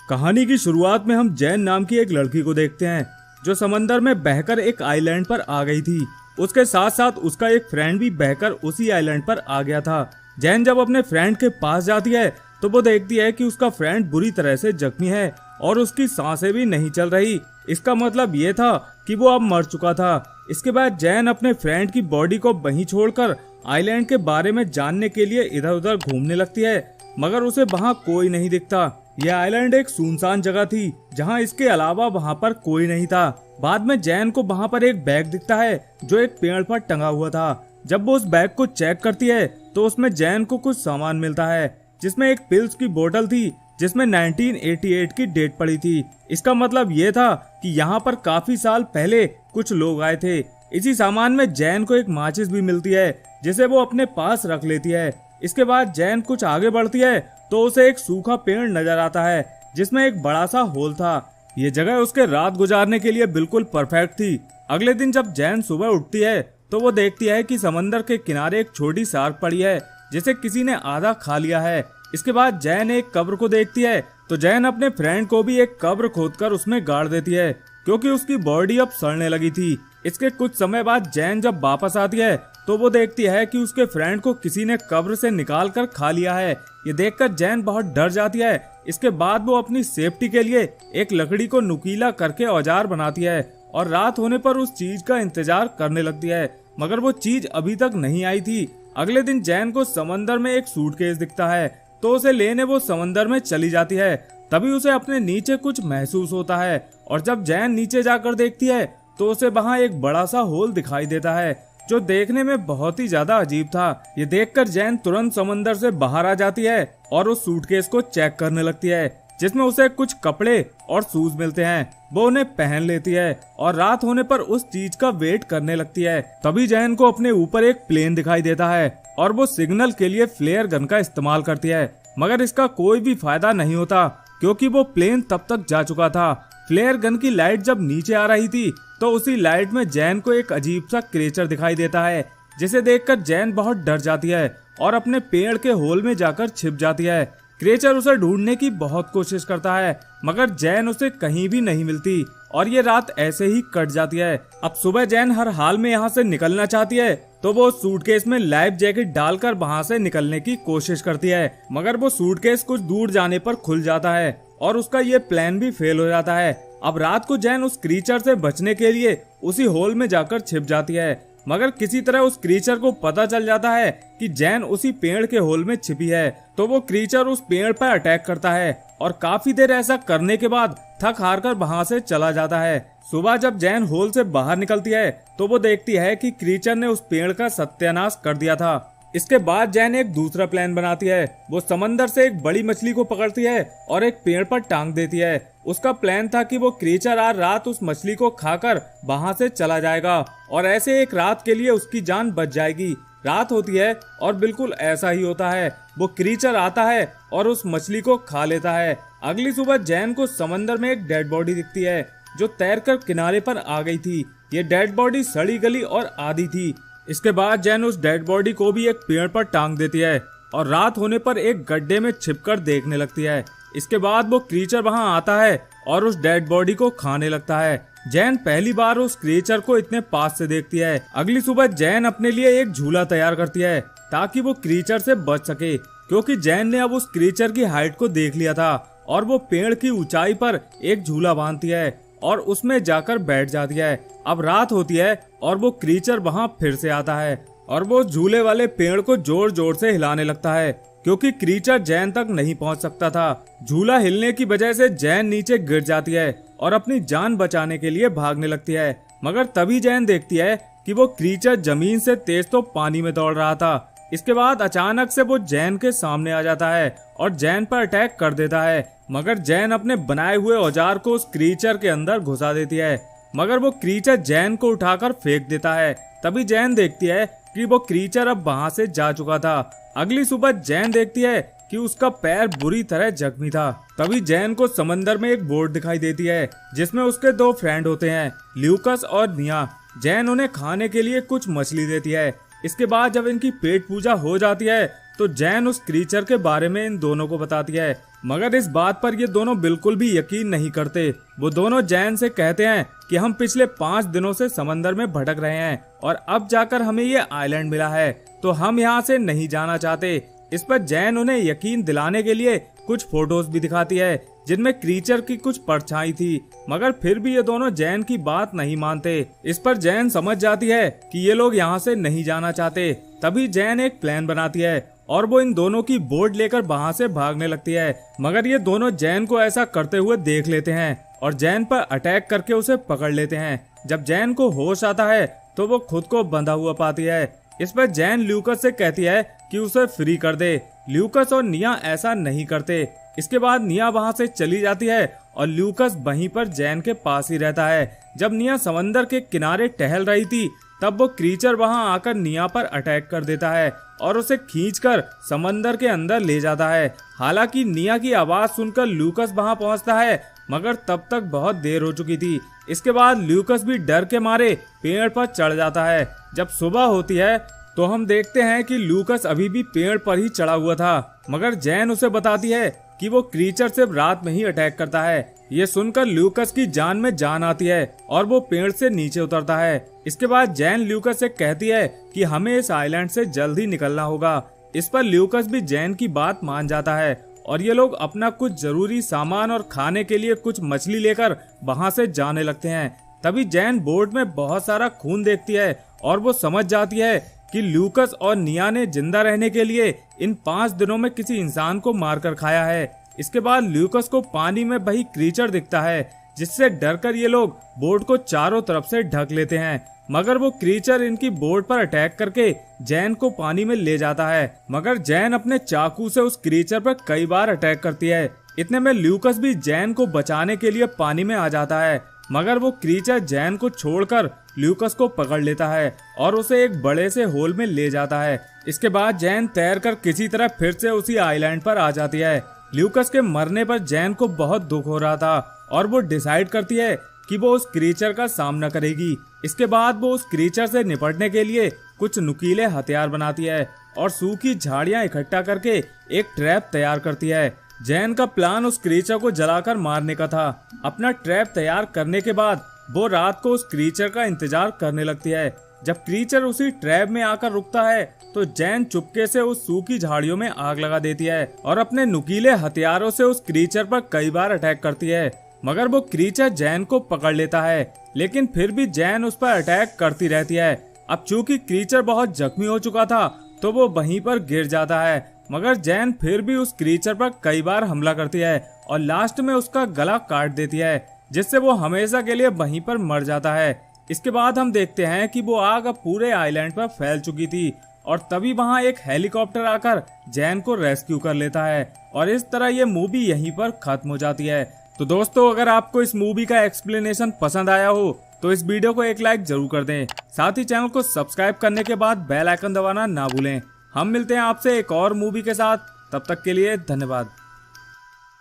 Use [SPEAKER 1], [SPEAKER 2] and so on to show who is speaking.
[SPEAKER 1] कहानी की शुरुआत में हम जैन नाम की एक लड़की को देखते हैं जो समंदर में बहकर एक आइलैंड पर आ गई थी। उसके साथ साथ उसका एक फ्रेंड भी बहकर उसी आइलैंड पर आ गया था। जैन जब अपने फ्रेंड के पास जाती है तो वो देखती है कि उसका फ्रेंड बुरी तरह से जख्मी है और उसकी सांसें भी नहीं चल रही। इसका मतलब ये था कि वो अब मर चुका था। इसके बाद जैन अपने फ्रेंड की बॉडी को वहीं छोड़कर आइलैंड के बारे में जानने के लिए इधर उधर घूमने लगती है, मगर उसे वहाँ कोई नहीं दिखता। यह आइलैंड एक सुनसान जगह थी जहाँ इसके अलावा वहाँ पर कोई नहीं था। बाद में जैन को वहाँ पर एक बैग दिखता है जो एक पेड़ पर टंगा हुआ था। जब वो उस बैग को चेक करती है तो उसमें जैन को कुछ सामान मिलता है, जिसमें एक पिल्स की बोतल थी जिसमें 1988 की डेट पड़ी थी। इसका मतलब ये था कि यहाँ पर काफी साल पहले कुछ लोग आए थे। इसी सामान में जैन को एक माचिस भी मिलती है जिसे वो अपने पास रख लेती है। इसके बाद जैन कुछ आगे बढ़ती है तो उसे एक सूखा पेड़ नजर आता है जिसमें एक बड़ा सा होल था। ये जगह उसके रात गुजारने के लिए बिल्कुल परफेक्ट थी। अगले दिन जब जैन सुबह उठती है तो वो देखती है कि समंदर के किनारे एक छोटी शार्क पड़ी है जिसे किसी ने आधा खा लिया है। इसके बाद जैन एक कब्र को देखती है तो जैन अपने फ्रेंड को भी एक कब्र खोदकर उसमें गाड़ देती है क्योंकि उसकी बॉडी अब सड़ने लगी थी। इसके कुछ समय बाद जैन जब वापस आती है तो वो देखती है कि उसके फ्रेंड को किसी ने कब्र से निकाल कर खा लिया है। ये देखकर जैन बहुत डर जाती है। इसके बाद वो अपनी सेफ्टी के लिए एक लकड़ी को नुकीला करके औजार बनाती है और रात होने पर उस चीज का इंतजार करने लगती है, मगर वो चीज अभी तक नहीं आई थी। अगले दिन जैन को समंदर में एक सूटकेस दिखता है तो उसे लेने वो समंदर में चली जाती है। तभी उसे अपने नीचे कुछ महसूस होता है और जब जैन नीचे जाकर देखती है तो उसे वहाँ एक बड़ा सा होल दिखाई देता है जो देखने में बहुत ही ज्यादा अजीब था। ये देखकर जैन तुरंत समंदर से बाहर आ जाती है और उस सूटकेस को चेक करने लगती है जिसमें उसे कुछ कपड़े और शूज मिलते हैं। वो उन्हें पहन लेती है और रात होने पर उस चीज का वेट करने लगती है। तभी जैन को अपने ऊपर एक प्लेन दिखाई देता है और वो सिग्नल के लिए फ्लेयर गन का इस्तेमाल करती है, मगर इसका कोई भी फायदा नहीं होता क्योंकि वो प्लेन तब तक जा चुका था। फ्लेयर गन की लाइट जब नीचे आ रही थी तो उसी लाइट में जैन को एक अजीब सा क्रिएचर दिखाई देता है जिसे देखकर जैन बहुत डर जाती है और अपने पेड़ के होल में जाकर छिप जाती है। क्रिएचर उसे ढूंढने की बहुत कोशिश करता है मगर जैन उसे कहीं भी नहीं मिलती और ये रात ऐसे ही कट जाती है। अब सुबह जैन हर हाल में यहाँ से निकलना चाहती है तो वो सूटकेस में लाइफ जैकेट डालकर वहाँ से निकलने की कोशिश करती है, मगर वो सूटकेस कुछ दूर जाने पर खुल जाता है और उसका ये प्लान भी फेल हो जाता है। अब रात को जैन उस क्रीचर से बचने के लिए उसी होल में जाकर छिप जाती है, मगर किसी तरह उस क्रीचर को पता चल जाता है कि जैन उसी पेड़ के होल में छिपी है। तो वो क्रीचर उस पेड़ पर अटैक करता है और काफी देर ऐसा करने के बाद थक हार कर वहाँ से चला जाता है। सुबह जब जैन होल से बाहर निकलती है तो वो देखती है कि क्रीचर ने उस पेड़ का सत्यानाश कर दिया था। इसके बाद जैन एक दूसरा प्लान बनाती है। वो समंदर से एक बड़ी मछली को पकड़ती है और एक पेड़ पर टांग देती है। उसका प्लान था कि वो क्रीचर आज रात उस मछली को खाकर वहां से चला जाएगा और ऐसे एक रात के लिए उसकी जान बच जाएगी। रात होती है और बिल्कुल ऐसा ही होता है। वो क्रीचर आता है और उस मछली को खा लेता है। अगली सुबह जैन को समंदर में एक डेड बॉडी दिखती है जो तैरकर किनारे पर आ गई थी। ये डेड बॉडी सड़ी गली और आधी थी। इसके बाद जैन उस डेड बॉडी को भी एक पेड़ पर टांग देती है और रात होने पर एक गड्ढे में छिपकर देखने लगती है। इसके बाद वो क्रीचर वहां आता है और उस डेड बॉडी को खाने लगता है। जैन पहली बार उस क्रीचर को इतने पास से देखती है। अगली सुबह जैन अपने लिए एक झूला तैयार करती है ताकि वो क्रीचर से बच सके, क्योंकि जैन ने अब उस क्रीचर की हाइट को देख लिया था और वो पेड़ की ऊंचाई पर एक झूला बांधती है और उसमें जाकर बैठ जाती है। अब रात होती है और वो क्रीचर वहां फिर से आता है और वो झूले वाले पेड़ को जोर जोर से हिलाने लगता है क्योंकि क्रीचर जैन तक नहीं पहुंच सकता था। झूला हिलने की वजह से जैन नीचे गिर जाती है और अपनी जान बचाने के लिए भागने लगती है, मगर तभी जैन देखती है कि वो क्रीचर जमीन से तेज तो पानी में दौड़ रहा था। इसके बाद अचानक से वो जैन के सामने आ जाता है और जैन पर अटैक कर देता है, मगर जैन अपने बनाए हुए औजार को उस क्रीचर के अंदर घुसा देती है, मगर वो क्रीचर जैन को उठाकर फेंक देता है। तभी जैन देखती है कि वो क्रीचर अब वहां से जा चुका था। अगली सुबह जैन देखती है कि उसका पैर बुरी तरह जख्मी था। तभी जैन को समंदर में एक बोट दिखाई देती है जिसमें उसके दो फ्रेंड होते हैं, ल्यूकस और निया। जैन उन्हें खाने के लिए कुछ मछली देती है। इसके बाद जब इनकी पेट पूजा हो जाती है तो जैन उस क्रीचर के बारे में इन दोनों को बताती है, मगर इस बात पर ये दोनों बिल्कुल भी यकीन नहीं करते। वो दोनों जैन से कहते हैं कि हम पिछले 5 दिनों से समंदर में भटक रहे हैं और अब जाकर हमें ये आइलैंड मिला है, तो हम यहाँ से नहीं जाना चाहते। इस पर जैन उन्हें यकीन दिलाने के लिए कुछ फोटोज भी दिखाती है जिनमें क्रीचर की कुछ परछाई थी, मगर फिर भी ये दोनों जैन की बात नहीं मानते। इस पर जैन समझ जाती है कि ये लोग यहाँ से नहीं जाना चाहते। तभी जैन एक प्लान बनाती है और वो इन दोनों की बोट लेकर वहाँ से भागने लगती है, मगर ये दोनों जैन को ऐसा करते हुए देख लेते हैं और जैन पर अटैक करके उसे पकड़ लेते हैं। जब जैन को होश आता है तो वो खुद को बंधा हुआ पाती है। इस पर जैन ल्यूकस से कहती है कि उसे फ्री कर दे। ल्यूकस और निया ऐसा नहीं करते। इसके बाद निया वहाँ से चली जाती है और ल्यूकस वहीं पर जैन के पास ही रहता है। जब निया समंदर के किनारे टहल रही थी तब वो क्रीचर वहां आकर निया पर अटैक कर देता है और उसे खींचकर समंदर के अंदर ले जाता है। हालांकि निया की आवाज सुनकर ल्यूकस वहां पहुंचता है, मगर तब तक बहुत देर हो चुकी थी। इसके बाद ल्यूकस भी डर के मारे पेड़ पर चढ़ जाता है। जब सुबह होती है तो हम देखते हैं कि ल्यूकस अभी भी पेड़ पर ही चढ़ा हुआ था, मगर जैन उसे बताती है कि वो क्रीचर सिर्फ रात में ही अटैक करता है। ये सुनकर ल्यूकस की जान में जान आती है और वो पेड़ से नीचे उतरता है। इसके बाद जैन ल्यूकस से कहती है कि हमें इस आइलैंड से जल्द ही निकलना होगा। इस पर ल्यूकस भी जैन की बात मान जाता है और ये लोग अपना कुछ जरूरी सामान और खाने के लिए कुछ मछली लेकर वहाँ से जाने लगते हैं। तभी जैन बोर्ड में बहुत सारा खून देखती है और वो समझ जाती है कि ल्यूकस और निया ने जिंदा रहने के लिए इन 5 दिनों में किसी इंसान को मारकर खाया है। इसके बाद ल्यूकस को पानी में वही क्रीचर दिखता है, जिससे डरकर ये लोग बोट को चारों तरफ से ढक लेते हैं, मगर वो क्रीचर इनकी बोट पर अटैक करके जैन को पानी में ले जाता है। मगर जैन अपने चाकू से उस क्रीचर पर कई बार अटैक करती है। इतने में ल्यूकस भी जैन को बचाने के लिए पानी में आ जाता है, मगर वो क्रीचर जैन को छोड़कर ल्यूकस को पकड़ लेता है और उसे एक बड़े से होल में ले जाता है। इसके बाद जैन तैरकर किसी तरह फिर से उसी आइलैंड पर आ जाती है। ल्यूकस के मरने पर जैन को बहुत दुख हो रहा था और वो डिसाइड करती है कि वो उस क्रीचर का सामना करेगी। इसके बाद वो उस क्रीचर से निपटने के लिए कुछ नुकीले हथियार बनाती है और सूखी झाड़ियां इकट्ठा करके एक ट्रैप तैयार करती है। जैन का प्लान उस क्रीचर को जलाकर मारने का था। अपना ट्रैप तैयार करने के बाद वो रात को उस क्रीचर का इंतजार करने लगती है। जब क्रीचर उसी ट्रैप में आकर रुकता है तो जैन चुपके से उस सूखी झाड़ियों में आग लगा देती है और अपने नुकीले हथियारों से उस क्रीचर पर कई बार अटैक करती है, मगर वो क्रीचर जैन को पकड़ लेता है, लेकिन फिर भी जैन उस पर अटैक करती रहती है। अब चूंकि क्रीचर बहुत जख्मी हो चुका था तो वो वहीं पर गिर जाता है, मगर जैन फिर भी उस क्रीचर पर कई बार हमला करती है और लास्ट में उसका गला काट देती है, जिससे वो हमेशा के लिए वहीं पर मर जाता है। इसके बाद हम देखते हैं कि वो आग अब पूरे आइलैंड पर फैल चुकी थी और तभी वहां एक हेलीकॉप्टर आकर जैन को रेस्क्यू कर लेता है और इस तरह ये मूवी यहीं पर खत्म हो जाती है। तो दोस्तों, अगर आपको इस मूवी का एक्सप्लेनेशन पसंद आया हो तो इस वीडियो को एक लाइक जरूर कर दें। साथ ही चैनल को सब्सक्राइब करने के बाद बेल आइकन दबाना ना भूलें। हम मिलते हैं आपसे एक और मूवी के साथ, तब तक के लिए धन्यवाद।